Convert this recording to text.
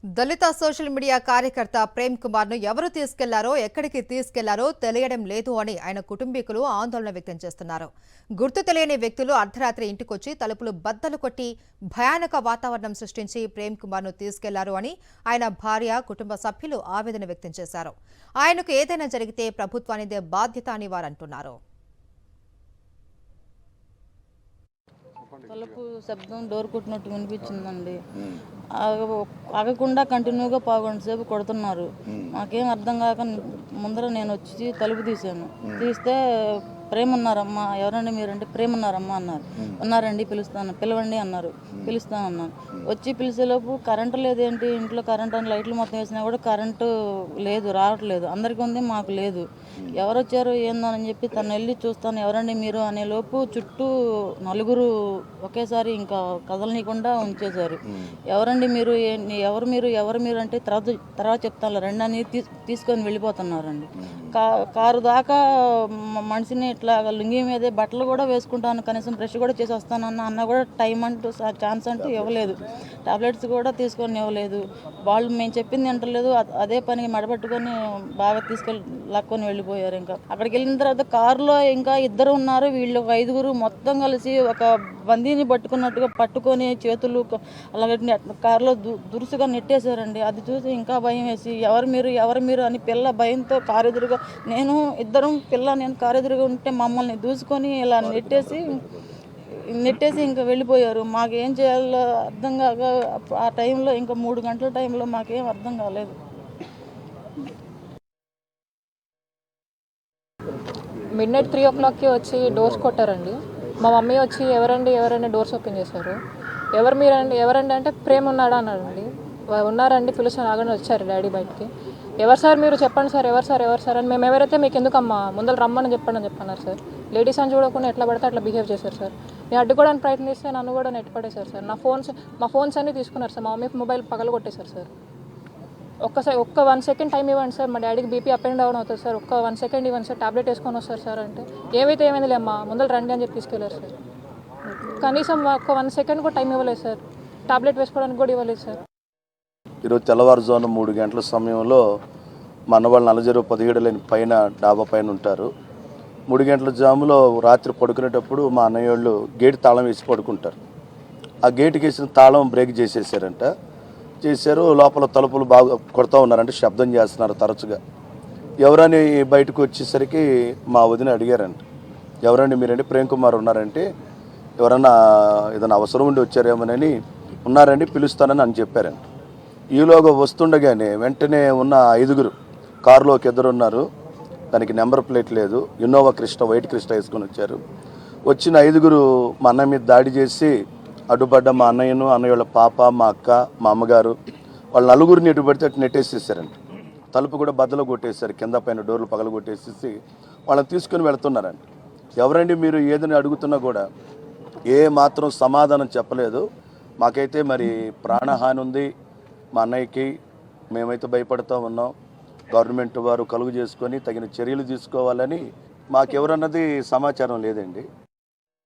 దళిత social media కార్యకర్త ప్రేమ్ కుమార్ ను ఎవరు తీసుకెళ్లారో ఎక్కడికి తీసుకెళ్లారో తెలియడం లేదు అని ఆయన కుటుంబీకులు ఆందోళన వ్యక్తం చేస్తున్నారు. గుర్తు తెలియని వ్యక్తులు అర్ధరాత్రి ఇంటికొచ్చి తలుపులు బద్దలు కొట్టి భయానక వాతావరణం సృష్టించి ప్రేమ్ కుమార్ ను తీసుకెళ్లారు అని ఆయన భార్య, కుటుంబ సభ్యులు ఆవేదన వ్యక్తం చేశారు. ఆయనకు ఏదైనా జరిగితే ప్రభుత్వానిదే బాధ్యత అని వారు అంటున్నారు. తలుపు శబ్దం డోర్ కొట్టినట్టు వినిపించిందండి. ఆగకుండా కంటిన్యూగా పావుగంట సేపు కొడుతున్నారు. నాకేం అర్థం కాక ముందర నేను వచ్చి తలుపు తీశాను. తీస్తే ప్రేమ ఉన్నారమ్మా, ఎవరండి మీరంటే ప్రేమ ఉన్నారమ్మా అన్నారు. ఉన్నారండి, పిలవండి అన్నారు. పిలుస్తానన్నాను. వచ్చి పిలిచేలోపు కరెంటు లేదేంటి, ఇంట్లో కరెంట్ అని లైట్లు మొత్తం వేసినా కూడా కరెంటు లేదు, రావట్లేదు. అందరికీ ఉంది, మాకు లేదు. ఎవరు వచ్చారు ఏందో అని చెప్పి తను వెళ్ళి చూస్తాను, ఎవరండి మీరు అనే లోపు చుట్టూ నలుగురు ఒకేసారి ఇంకా కదలనీయకుండా ఉంచేశారు. ఎవరండి మీరు, ఎవరు మీరు అంటే తర్వాత చెప్తాను రండి అని తీసుకొని వెళ్ళిపోతున్నారండి. కారు దాకా మనిషిని ఇట్లా లుంగి మీదే బట్టలు కూడా వేసుకుంటాను, కనీసం బ్రష్ కూడా చేసి వస్తానన్న అన్న కూడా టైం అంటూ ఛాన్స్ అంటూ ఇవ్వలేదు. టాబ్లెట్స్ కూడా తీసుకొని ఇవ్వలేదు. వాళ్ళు మేము చెప్పింది వింటలేదు. అదే పని మడబట్టుకొని బాగా తీసుకెళ్ళి లాక్కొని వెళ్ళిపోయారు. ఇంకా అక్కడికి వెళ్ళిన తర్వాత కారులో ఇంకా ఇద్దరు ఉన్నారు. వీళ్ళు ఒక 5గురు మొత్తం కలిసి ఒక బందీని పట్టుకున్నట్టుగా పట్టుకొని చేతులు అలాగే కారులో దురుసుగా నెట్టేశారండి. అది చూసి ఇంకా భయం వేసి ఎవరు మీరు అని పిల్ల భయంతో కారు ఎదురుగా నేను కారు ఎదురుగా ఉంటే మమ్మల్ని దూసుకొని ఇలా నెట్టేసి ఇంకా వెళ్ళిపోయారు. మాకేం చేయాలో అర్థం కాక ఆ టైంలో ఇంకా 3 గంటల టైంలో మాకేం అర్థం కాలేదు. మిడ్-నైట్ 3 o'clockకి వచ్చి డోర్స్ కొట్టారండి. మా మమ్మీ వచ్చి ఎవరండి డోర్స్ ఓపెన్ చేశారు. ఎవరండి అంటే ప్రేమ ఉన్నాడా అన్నాడండి. ఉన్నారండి, పిలుస్తాను ఆగని వచ్చారు డాడీ బయటికి. ఎవరు సార్ మీరు, చెప్పండి సార్, ఎవరు సార్ అని. మేము ఎవరైతే మీకు ఎందుకమ్మా, ముందర రమ్మని చెప్పన్నారు సార్. లేడీస్ అని చూడకుండా ఎట్లా పడితే అట్లా బిహేవ్ చేశారు సార్. నేను అడ్డుకోవడానికి ప్రయత్నిస్తే నన్ను కూడా నెట్టుపడేశారు సార్. మా ఫోన్స్ అన్నీ తీసుకున్నారు సార్. మా మమ్మీ మొబైల్ పగలు కొట్టేశారు సార్. ఒక్క 1 second టైం ఇవ్వండి సార్, మా డాడీకి బీపీ అప్ అండ్ డౌన్ అవుతుంది సార్, ఒక్క 1 second ఇవ్వండి సార్, టాబ్లెట్ వేసుకొని వస్తారు సార్ అంటే ఏమైందిలే అమ్మా ముందర రండి అని చెప్పి తీసుకెళ్ళారు సార్. కనీసం ఒక్క 1 second కూడా టైం ఇవ్వలేదు సార్, టాబ్లెట్ వేసుకోవడానికి కూడా ఇవ్వలేదు సార్. ఈరోజు తెల్లవారుజామున 3 గంటల సమయంలో మా అన్నవాళ్ళు నల్లజరువు 17 లేని పైన డాబా పైన ఉంటారు. 3 గంటల జాములో రాత్రి పడుకునేటప్పుడు మా అన్నయ్య వాళ్ళు గేట్ తాళం వేసి పడుకుంటారు. ఆ గేటుకి వేసిన తాళం బ్రేక్ చేశారు. లోపల తలుపులు బాగా కొడతా ఉన్నారంటే శబ్దం చేస్తున్నారు తరచుగా. ఎవరని బయటకు వచ్చేసరికి మా వదిన అడిగారంట, ఎవరండి మీరంటే ప్రేమ్ కుమార్ ఉన్నారంటే ఎవరన్నా ఏదైనా అవసరం ఉండి వచ్చారేమోనని. ఉన్నారండి, పిలుస్తానని అని చెప్పారంట. ఈలోగా వస్తుండగానే వెంటనే ఉన్న 5గురు కారులోకి ఎదురున్నారు. దానికి నెంబర్ ప్లేట్ లేదు, ఇన్నోవా క్రిస్టా, వైట్ క్రిస్టా వేసుకొని వచ్చారు. వచ్చిన 5గురు మా అన్నయ్య మీద దాడి చేసి అడ్డుపడ్డ మా అన్నయ్యను, అన్నయ్య వాళ్ళ పాప, మా అక్క, మా అమ్మగారు, వాళ్ళ నలుగురిని ఎటు పడితే అటు నెట్టేసేసారంట. తలుపు కూడా బద్దలు కొట్టేశారు, కింద పైన డోర్లు పగలు కొట్టేసేసి వాళ్ళని తీసుకుని వెళ్తున్నారంట. ఎవరండి మీరు ఏదని అడుగుతున్నా కూడా ఏ మాత్రం సమాధానం చెప్పలేదు. మాకైతే మరి ప్రాణహాని ఉంది మా అన్నయ్యకి, మేమైతే భయపడుతూ ఉన్నాం. గవర్నమెంట్ వారు కలుగు చేసుకొని తగిన చర్యలు తీసుకోవాలని మాకెవరన్నది సమాచారం లేదండి.